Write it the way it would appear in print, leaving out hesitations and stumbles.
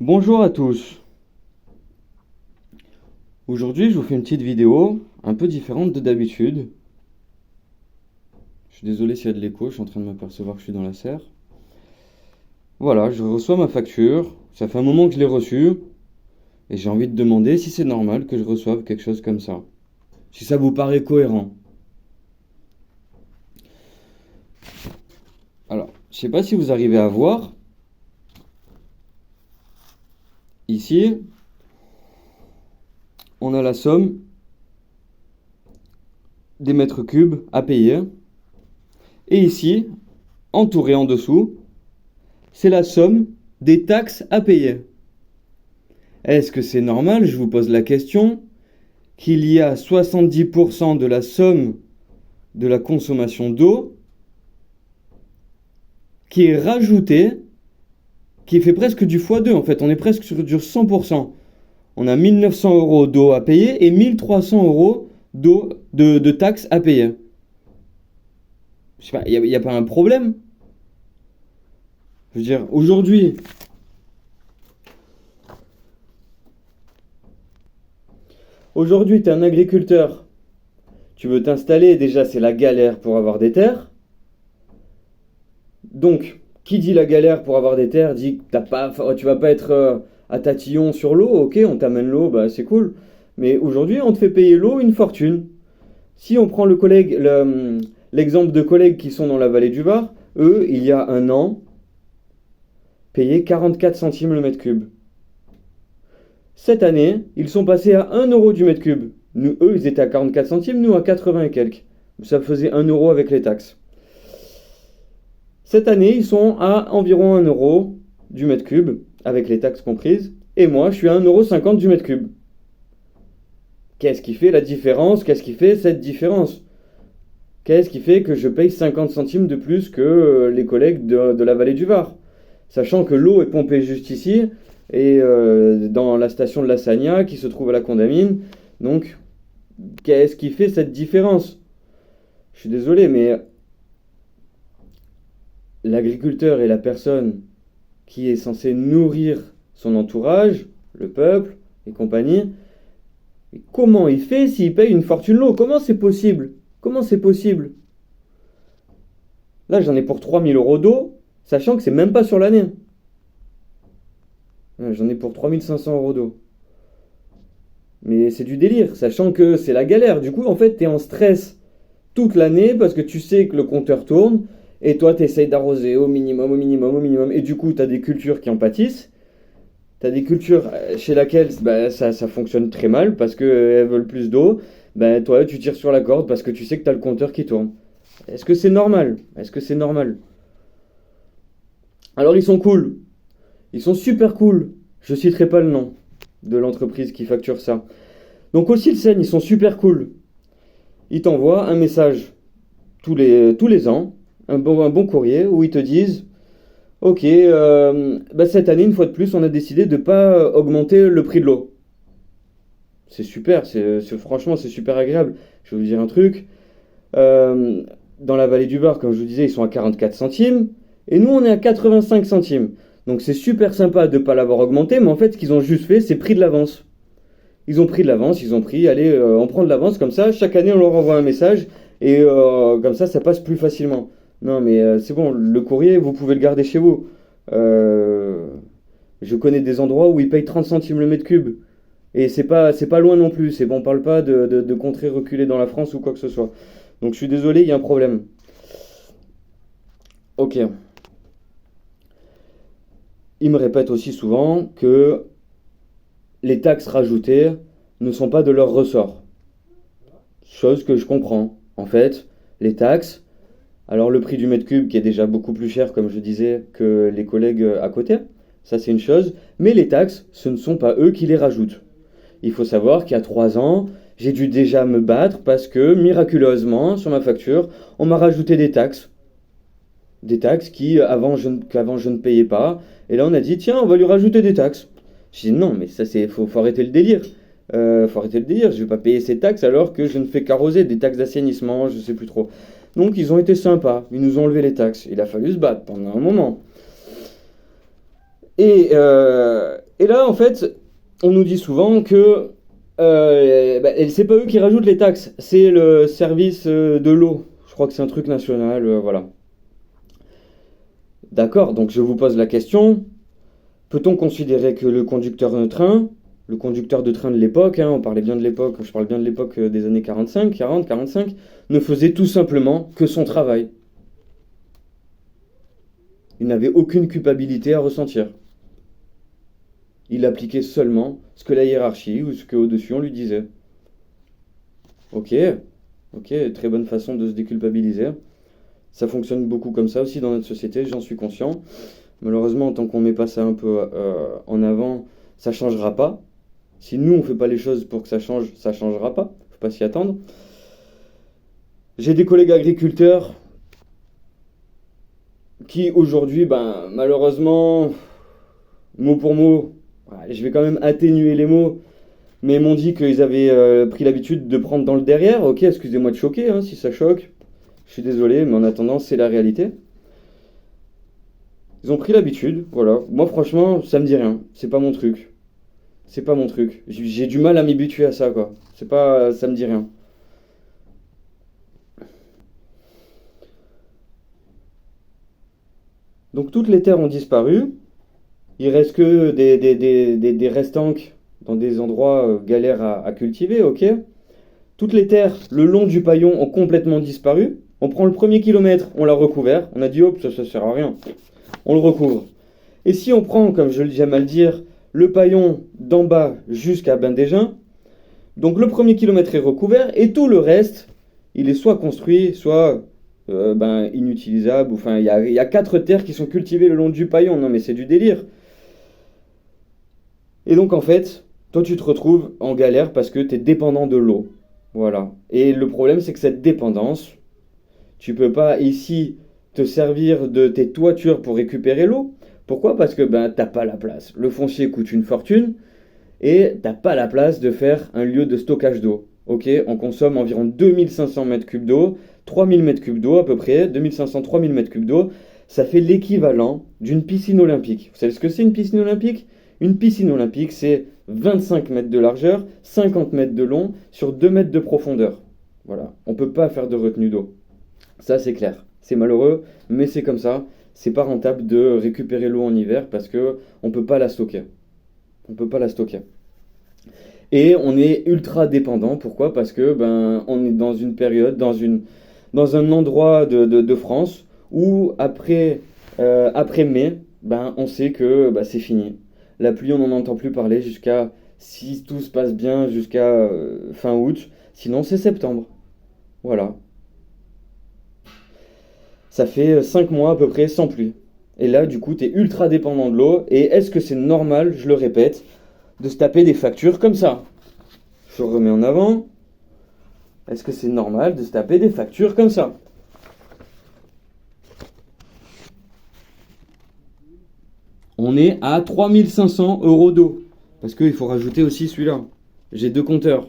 Bonjour à tous. Aujourd'hui, je vous fais une petite vidéo un peu différente de d'habitude. Je suis désolé s'il y a de l'écho, je suis en train de m'apercevoir que je suis dans la serre. Voilà, je reçois ma facture. Ça fait un moment que je l'ai reçue et j'ai envie de demander si c'est normal que je reçoive quelque chose comme ça. Si ça vous paraît cohérent. Alors, je sais pas si vous arrivez à voir. Ici, on a la somme des mètres cubes à payer. Et ici, entouré en dessous, c'est la somme des taxes à payer. Est-ce que c'est normal, je vous pose la question, qu'il y a 70% de la somme de la consommation d'eau qui est rajoutée, qui fait presque du x2 en fait, on est presque sur du 100%. On a 1900 euros d'eau à payer et 1300 euros d'eau de taxes à payer. Je sais pas, il n'y a pas un problème? Je veux dire, aujourd'hui, tu es un agriculteur, tu veux t'installer, déjà c'est la galère pour avoir des terres. Donc, qui dit la galère pour avoir des terres dit que tu vas pas être à tatillon sur l'eau, ok, on t'amène l'eau, bah c'est cool. Mais aujourd'hui, on te fait payer l'eau une fortune. Si on prend l'exemple de collègues qui sont dans la vallée du Var, eux, il y a un an, payaient 44 centimes le mètre cube. Cette année, ils sont passés à 1 euro du mètre cube. Eux, ils étaient à 44 centimes, nous à 80 et quelques. Ça faisait 1 euro avec les taxes. Cette année, ils sont à environ 1 euro du mètre cube, avec les taxes comprises. Et moi, je suis à 1,50 € du mètre cube. Qu'est-ce qui fait la différence? Qu'est-ce qui fait cette différence? Qu'est-ce qui fait que je paye 50 centimes de plus que les collègues de la vallée du Var? Sachant que l'eau est pompée juste ici, et dans la station de la Sagna, qui se trouve à la Condamine. Donc, qu'est-ce qui fait cette différence? Je suis désolé, mais l'agriculteur est la personne qui est censée nourrir son entourage, le peuple et compagnie. Et comment il fait s'il paye une fortune l'eau? Comment c'est possible? Comment c'est possible? Là, j'en ai pour 3000 euros d'eau, sachant que c'est même pas sur l'année. J'en ai pour 3500 euros d'eau. Mais c'est du délire, sachant que c'est la galère. Du coup, en fait, t'es en stress toute l'année parce que tu sais que le compteur tourne et toi, t'essayes d'arroser au minimum, au minimum, au minimum. Et du coup, t'as des cultures qui en pâtissent. T'as des cultures chez lesquelles bah, ça fonctionne très mal parce qu'elles veulent plus d'eau. Bah, toi, tu tires sur la corde parce que tu sais que t'as le compteur qui tourne. Est-ce que c'est normal? Est-ce que c'est normal? Alors, ils sont cool. Ils sont super cool. Je citerai pas le nom de l'entreprise qui facture ça. Donc au Silsen, ils sont super cool. Ils t'envoient un message tous les ans, un bon courrier, où ils te disent, ok, bah cette année, une fois de plus, on a décidé de ne pas augmenter le prix de l'eau. C'est super, franchement, c'est super agréable. Je vais vous dire un truc. Euh, dans la vallée du Var, comme je vous disais, ils sont à 44 centimes, et nous, on est à 85 centimes. Donc c'est super sympa de ne pas l'avoir augmenté, mais en fait, ce qu'ils ont juste fait, c'est pris de l'avance. Ils ont pris de l'avance, ils ont pris, allez, on prend de l'avance, comme ça, chaque année, on leur envoie un message, et comme ça passe plus facilement. Non, mais c'est bon, le courrier, vous pouvez le garder chez vous. Euh, je connais des endroits où ils payent 30 centimes le mètre cube. Et c'est pas loin non plus. C'est bon, on parle pas de contrées reculées dans la France ou quoi que ce soit. Donc je suis désolé, il y a un problème. Ok. Ils me répètent aussi souvent que les taxes rajoutées ne sont pas de leur ressort. Chose que je comprends. En fait, les taxes, alors le prix du mètre cube qui est déjà beaucoup plus cher, comme je disais, que les collègues à côté, ça c'est une chose. Mais les taxes, ce ne sont pas eux qui les rajoutent. Il faut savoir qu'il y a 3 ans, j'ai dû déjà me battre parce que miraculeusement, sur ma facture, on m'a rajouté des taxes. Des taxes qu'avant je ne payais pas. Et là on a dit, tiens, on va lui rajouter des taxes. J'ai dit, non, mais ça faut arrêter le délire. Faut arrêter le délire, je vais pas payer ces taxes alors que je ne fais qu'arroser des taxes d'assainissement, je sais plus trop. Donc ils ont été sympas, ils nous ont enlevé les taxes. Il a fallu se battre pendant un moment. Et Et là, en fait, on nous dit souvent que c'est pas eux qui rajoutent les taxes, c'est le service de l'eau. Je crois que c'est un truc national, voilà. D'accord, donc je vous pose la question, peut-on considérer que le conducteur de train de l'époque, hein, on parlait bien de l'époque, je parle bien de l'époque des années 45, 40, 45, ne faisait tout simplement que son travail. Il n'avait aucune culpabilité à ressentir. Il appliquait seulement ce que la hiérarchie ou ce qu'au-dessus on lui disait. Ok, ok, très bonne façon de se déculpabiliser. Ça fonctionne beaucoup comme ça aussi dans notre société, j'en suis conscient. Malheureusement, tant qu'on met pas ça un peu en avant, ça changera pas. Si nous on fait pas les choses pour que ça changera pas. Faut pas s'y attendre. J'ai des collègues agriculteurs qui aujourd'hui, ben malheureusement, mot pour mot, je vais quand même atténuer les mots, mais m'ont dit qu'ils avaient pris l'habitude de prendre dans le derrière. Ok, excusez-moi de choquer, hein, si ça choque. Je suis désolé, mais en attendant, c'est la réalité. Ils ont pris l'habitude, voilà. Moi, franchement, ça me dit rien. C'est pas mon truc. C'est pas mon truc. J'ai du mal à m'habituer à ça, quoi. C'est pas, ça me dit rien. Donc toutes les terres ont disparu. Il reste que des restanques dans des endroits galères à cultiver, ok. Toutes les terres le long du paillon ont complètement disparu. On prend le premier kilomètre, on l'a recouvert. On a dit hop, ça sert à rien. On le recouvre. Et si on prend, comme j'aime à le dire, le paillon d'en bas jusqu'à Bendégin, donc le premier kilomètre est recouvert et tout le reste, il est soit construit, soit inutilisable. Enfin, il y a 4 terres qui sont cultivées le long du paillon. Non mais c'est du délire. Et donc en fait, toi tu te retrouves en galère parce que tu es dépendant de l'eau. Voilà. Et le problème c'est que cette dépendance, tu peux pas ici te servir de tes toitures pour récupérer l'eau. Pourquoi? Parce que t'as pas la place. Le foncier coûte une fortune et t'as pas la place de faire un lieu de stockage d'eau. Ok, on consomme environ 2500 mètres cubes d'eau, 3000 mètres cubes d'eau à peu près, 2500-3000 mètres cubes d'eau. Ça fait l'équivalent d'une piscine olympique. Vous savez ce que c'est une piscine olympique? Une piscine olympique, c'est 25 mètres de largeur, 50 mètres de long sur 2 mètres de profondeur. Voilà, on ne peut pas faire de retenue d'eau. Ça, c'est clair. C'est malheureux, mais c'est comme ça. C'est pas rentable de récupérer l'eau en hiver parce que on peut pas la stocker. On peut pas la stocker. Et on est ultra dépendant. Pourquoi? Parce que on est dans une période, dans un endroit de France où après mai, on sait que c'est fini. La pluie, on n'en entend plus parler jusqu'à, si tout se passe bien, jusqu'à fin août. Sinon, c'est septembre. Voilà. Ça fait 5 mois à peu près sans pluie. Et là, du coup, tu es ultra dépendant de l'eau. Et est-ce que c'est normal, je le répète, de se taper des factures comme ça? Je remets en avant. Est-ce que c'est normal de se taper des factures comme ça? On est à 3500 € d'eau. Parce qu'il faut rajouter aussi celui-là. J'ai 2 compteurs.